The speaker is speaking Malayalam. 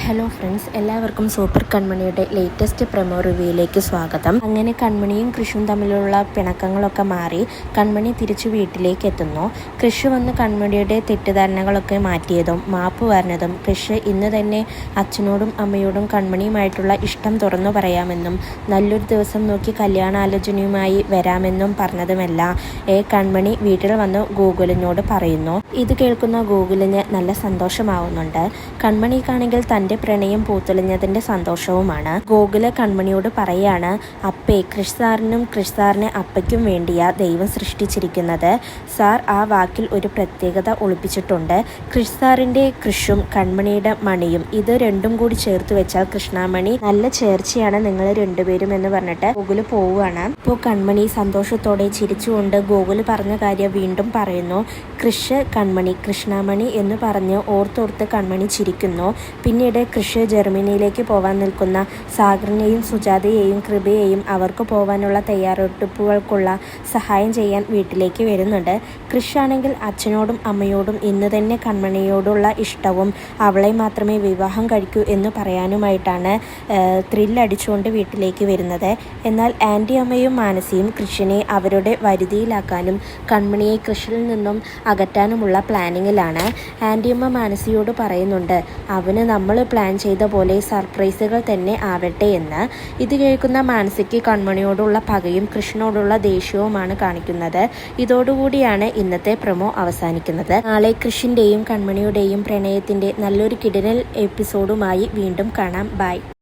ഹലോ ഫ്രണ്ട്സ്, എല്ലാവർക്കും സൂപ്പർ കൺമണിയുടെ ലേറ്റസ്റ്റ് പ്രൊമോ റിവ്യൂയിലേക്ക് സ്വാഗതം. അങ്ങനെ കൺമണിയും കൃഷും തമ്മിലുള്ള പിണക്കങ്ങളൊക്കെ മാറി കൺമണി തിരിച്ചു വീട്ടിലേക്ക് എത്തുന്നു. കൃഷ് വന്ന് കൺമണിയുടെ തെറ്റിദ്ധാരണകളൊക്കെ മാറ്റിയതും മാപ്പ് പറഞ്ഞതും കൃഷ് ഇന്ന് തന്നെ അച്ഛനോടും അമ്മയോടും കൺമണിയുമായിട്ടുള്ള ഇഷ്ടം തുറന്നു പറയാമെന്നും നല്ലൊരു ദിവസം നോക്കി കല്യാണാലോചനയുമായി വരാമെന്നും പറഞ്ഞതുമല്ല കൺമണി വീട്ടിൽ വന്ന് ഗോകുലിനോട് പറയുന്നു. ഇത് കേൾക്കുന്ന ഗോകുലിന് നല്ല സന്തോഷമാവുന്നുണ്ട്. കൺമണിക്കാണെങ്കിൽ തൻ്റെ പ്രണയം പൂത്തെളിഞ്ഞതിൻ്റെ സന്തോഷവുമാണ്. ഗോകുല കൺമണിയോട് പറയാണ്, അപ്പേ കൃഷ് സാറിനും കൃഷ് സാറിന് അപ്പയ്ക്കും വേണ്ടിയാ ദൈവം സൃഷ്ടിച്ചിരിക്കുന്നത്. സാർ ആ വാക്കിൽ ഒരു പ്രത്യേകത ഒളിപ്പിച്ചിട്ടുണ്ട്. കൃഷ് സാറിൻ്റെ കൃഷും കൺമണിയുടെ മണിയും ഇത് രണ്ടും കൂടി ചേർത്ത് വെച്ചാൽ കൃഷ്ണാമണി നല്ല ചേർച്ചയാണ് നിങ്ങൾ രണ്ടുപേരും എന്ന് പറഞ്ഞിട്ട് ഗോകുല് പോവുകയാണ്. ഇപ്പോൾ കൺമണി സന്തോഷത്തോടെ ചിരിച്ചുകൊണ്ട് ഗോകുല് പറഞ്ഞ കാര്യം വീണ്ടും പറയുന്നു. കൃഷ് കൺമണി കൃഷ്ണാമണി എന്ന് പറഞ്ഞ് ഓർത്തോർത്ത് കൺമണി ചിരിക്കുന്നു. പിന്നീട് കൃഷ് ജർമ്മനിയിലേക്ക് പോകാൻ നിൽക്കുന്ന സാഗറിനെയും സുജാതയെയും കൃപയെയും അവർക്ക് പോകാനുള്ള തയ്യാറെടുപ്പുകൾക്കുള്ള സഹായം ചെയ്യാൻ വീട്ടിലേക്ക് വരുന്നുണ്ട്. കൃഷ് ആണെങ്കിൽ അച്ഛനോടും അമ്മയോടും ഇന്ന് തന്നെ കൺമണിയോടുള്ള ഇഷ്ടവും അവളെ മാത്രമേ വിവാഹം കഴിക്കൂ എന്ന് പറയാനുമായിട്ടാണ് ത്രില്ലടിച്ചുകൊണ്ട് വീട്ടിലേക്ക് വരുന്നത്. എന്നാൽ ആൻറ്റി അമ്മയും മാനസിയും കൃഷിനെ അവരുടെ വരുതിയിലാക്കാനും കൺമണിയെ കൃഷിയിൽ നിന്നും അകറ്റാനുമുള്ള പ്ലാനിങ്ങിലാണ്. ആൻറ്റിയമ്മ മാനസിയോട് പറയുന്നുണ്ട്, അവന് നമ്മൾ പ്ലാൻ ചെയ്ത പോലെ സർപ്രൈസുകൾ തന്നെ ആവട്ടെ എന്ന്. ഇത് കേൾക്കുന്ന മാനസിക്ക് കൺമണിയോടുള്ള പകയും കൃഷ്ണനോടുള്ള ദേഷ്യവുമാണ് കാണിക്കുന്നത്. ഇതോടുകൂടിയാണ് ഇന്നത്തെ പ്രൊമോ അവസാനിക്കുന്നത്. നാളെ കൃഷിൻ്റെയും കൺമണിയുടെയും പ്രണയത്തിൻ്റെ നല്ലൊരു കിടിലൻ എപ്പിസോഡുമായി വീണ്ടും കാണാം. ബൈ.